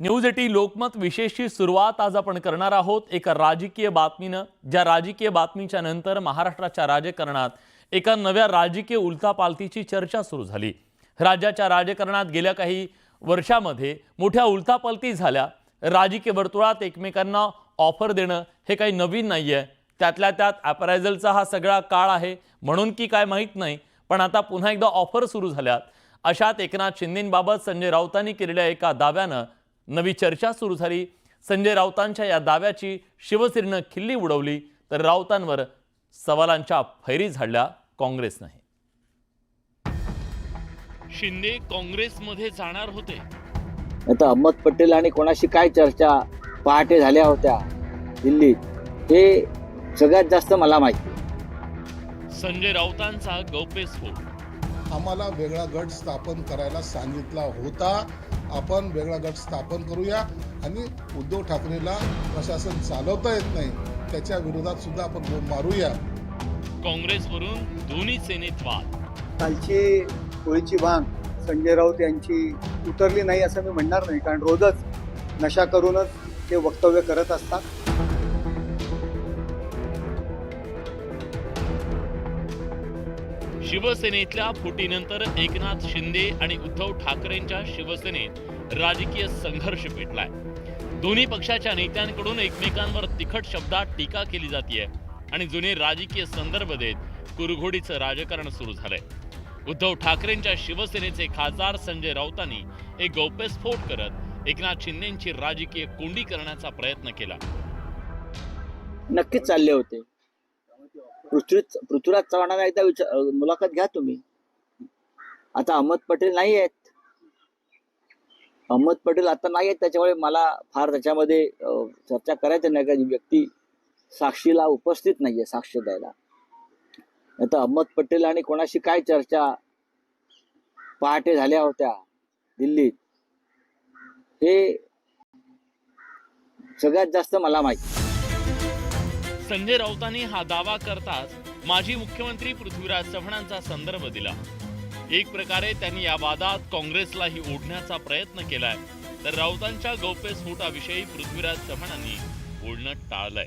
News 18 Lokmat विशेषची सुरुवात आज आपण करणार आहोत एका राजकीय बातमीनं। ज्या राजकीय बातमीच्या नंतर महाराष्ट्राच्या राजकारणात एका नव्या राजकीय उलथापालथीची चर्चा सुरू झाली। राज्याच्या राजकारणात गेल्या काही वर्षांमध्ये मोठ्या उलथापालथी झाल्या। राजकीय वर्तुळात एकमेकांना ऑफर देणं हे काही नवीन नाहीये। त्यातल्या त्यात अप्रायझलचा हा सगळा काळ आहे म्हणून की काय माहित नाही, पण आता पुन्हा एकदा ऑफर सुरू झाल्यात। अशात एकनाथ शिंदेंबाबत संजय राऊतांनी केलेल्या एका दाव्यानं नवी चर्चा सुरू झाली। संजय राऊतांच्या या दाव्याची शिवसेनेनं खिल्ली उडवली तर राऊतांवर सवालांच्या फैरी झाडल्या काँग्रेसने। शिंदे काँग्रेसमध्ये जाणार होते। आता अहमद पटेल आणि कोणाशी काय चर्चा पहाटे झाल्या होत्या दिल्लीत, हे सगळ्यात जास्त मला माहिती। संजय राऊतांचा गौप्यस्फोट। आम्हाला वेगळा गट स्थापन करायला सांगितला होता। आपण वेगळा गट स्थापन करूया आणि उद्धव ठाकरेला प्रशासन चालवता येत नाही त्याच्या विरोधात सुद्धा आपण बोंब मारूया। काँग्रेसवरून दोन्ही सेनेत वाद। कालची होळीची भांग संजय राऊत यांची उतरली नाही असं मी म्हणणार नाही, कारण रोजच नशा करूनच ते वक्तव्य करत असतात। शिवसेनेतल्या फुटीनंतर एकनाथ शिंदे आणि उद्धव ठाकरेंच्या शिवसेनेत राजकीय संघर्ष पेटलाय। दोन्ही पक्षाच्या नेत्यांकडून एकमेकांवर तिखट शब्दात टीका केली जाते आणि जुने राजकीय संदर्भ देत कुरघोडीचं राजकारण सुरू झालंय। उद्धव ठाकरेंच्या शिवसेनेचे खासदार संजय राऊतांनी एक गौप्यस्फोट करत एकनाथ शिंदेंची राजकीय कोंडी करण्याचा प्रयत्न केला। नक्कीच चालले होते। पृथ्वीराज चव्हाणांना एकदा मुलाखत घ्या तुम्ही। आता अहमद पटेल नाही आहेत, अहमद पटेल आता नाही आहेत, त्याच्यामुळे मला फार त्याच्यामध्ये चर्चा करायची नाही। का व्यक्ती साक्षीला उपस्थित नाहीये साक्ष द्यायला। आता अहमद पटेल आणि कोणाशी काय चर्चा पहाटे झाल्या होत्या दिल्लीत, हे सगळ्यात जास्त मला माहिती। संजय राऊतांनी हा दावा करताच माजी मुख्यमंत्री पृथ्वीराज चव्हाणांचा संदर्भ दिला। एक प्रकारे त्यांनी या वादात काँग्रेसलाही ओढण्याचा प्रयत्न केलाय, तर राऊतांच्या गौप्यस्फोटाविषयी पृथ्वीराज चव्हाणांनी बोलणं टाळलंय।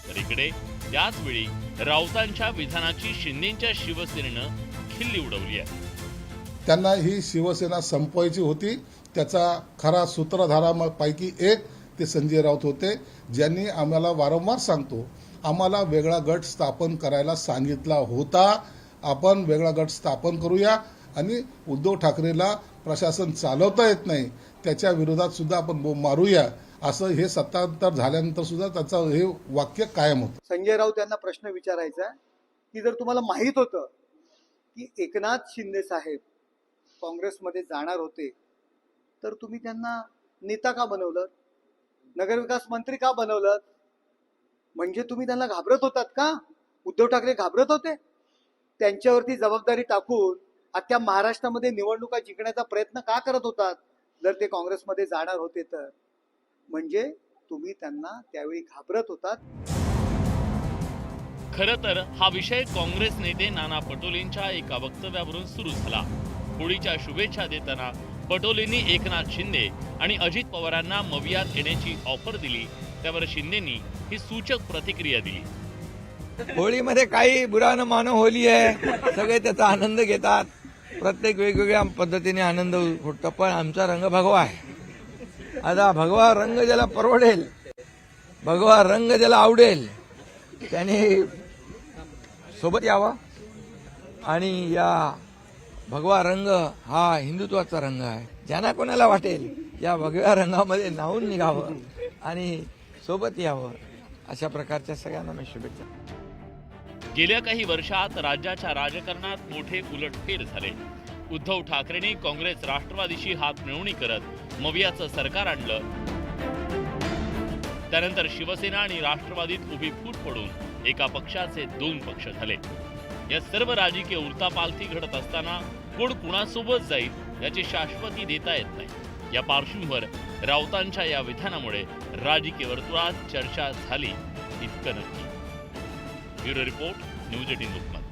तर इकडे त्याच वेळी राऊतांच्या विधानाची शिंदेंच्या शिवसेनेनं खिल्ली उडवली आहे। त्यांना ही शिवसेना संपवायची होती। त्याचा खरा सूत्रधारापैकी एक ते संजय राऊत होते, ज्यांनी आम्हाला वारंवार सांगतो आम्हाला वेगळा गट स्थापन करायला सांगितला होता। आपण वेगळा गट स्थापन करूया आणि उद्धव ठाकरेला प्रशासन चालवता येत नाही त्याच्या विरोधात सुद्धा आपण बोंब मारूया, असं हे सत्तांतर झाल्यानंतर सुद्धा त्याचं हे वाक्य कायम होतं। संजय राऊत यांना प्रश्न विचारायचा की जर तुम्हाला माहित होतं की एकनाथ शिंदे साहेब काँग्रेसमध्ये जाणार होते तर तुम्ही त्यांना नेता का बनवलं, नगरविकास मंत्री का बनवलं? म्हणजे तुम्ही त्यांना घाबरत होतात का? उद्धव ठाकरे घाबरत होते? त्यांच्यावरती जबाबदारी टाकून अख्ख्या महाराष्ट्रामध्ये निवडणुका जिंकण्याचा प्रयत्न का करत होतात जर ते काँग्रेसमध्ये जाणार होते तर? म्हणजे तुम्ही त्यांना त्यावेळी घाबरत होतात। खरं तर हा विषय काँग्रेस नेते नाना पटोलेंच्या एका वक्तव्यावरून सुरू झाला। होळीच्या शुभेच्छा देताना पटोलेंनी एकनाथ शिंदे आणि अजित पवारांना मवियात येण्याची ऑफर दिली, त्यावर शिंदेंनी ही सूचक प्रतिक्रिया दिली। होळीमध्ये काही बुरा न मानो होली आहे, सगळे त्याचा आनंद घेतात, प्रत्येक वेगवेगळ्या पद्धतीने आनंद उठतो, पण आमचा रंग भगवा आहे। आता भगवा रंग ज्याला परवडेल, भगवा रंग ज्याला आवडेल त्याने सोबत यावा। आणि या भगवा रंग हा हिंदुत्वाचा रंग आहे। ज्यांना कोणाला वाटेल या भगव्या रंगामध्ये न्हावून निघावं आणि सोबत यावं, अशा प्रकारच्या सगळ्यांना मी शुभेच्छा। गेल्या काही वर्षात राज्याच्या राजकारणात मोठे उलटफेर झाले। उद्धव ठाकरेंनी काँग्रेस राष्ट्रवादीशी हात मिळवणी करत मवियाचं सरकार आणलं। त्यानंतर शिवसेना आणि राष्ट्रवादीत उभी फूट पडून एका पक्षाचे दोन पक्ष झाले। या सर्व राजकीय उलथापालथी घडत असताना कोण कुणासोबत जाईल याची शाश्वती देता येत नाही। या पार्श्वभूमीवर राऊतांच्या या विधानामुळे राजकीय वर्तुळात चर्चा झाली इतकं नक्की। Bureau report, news 18 Lokmat.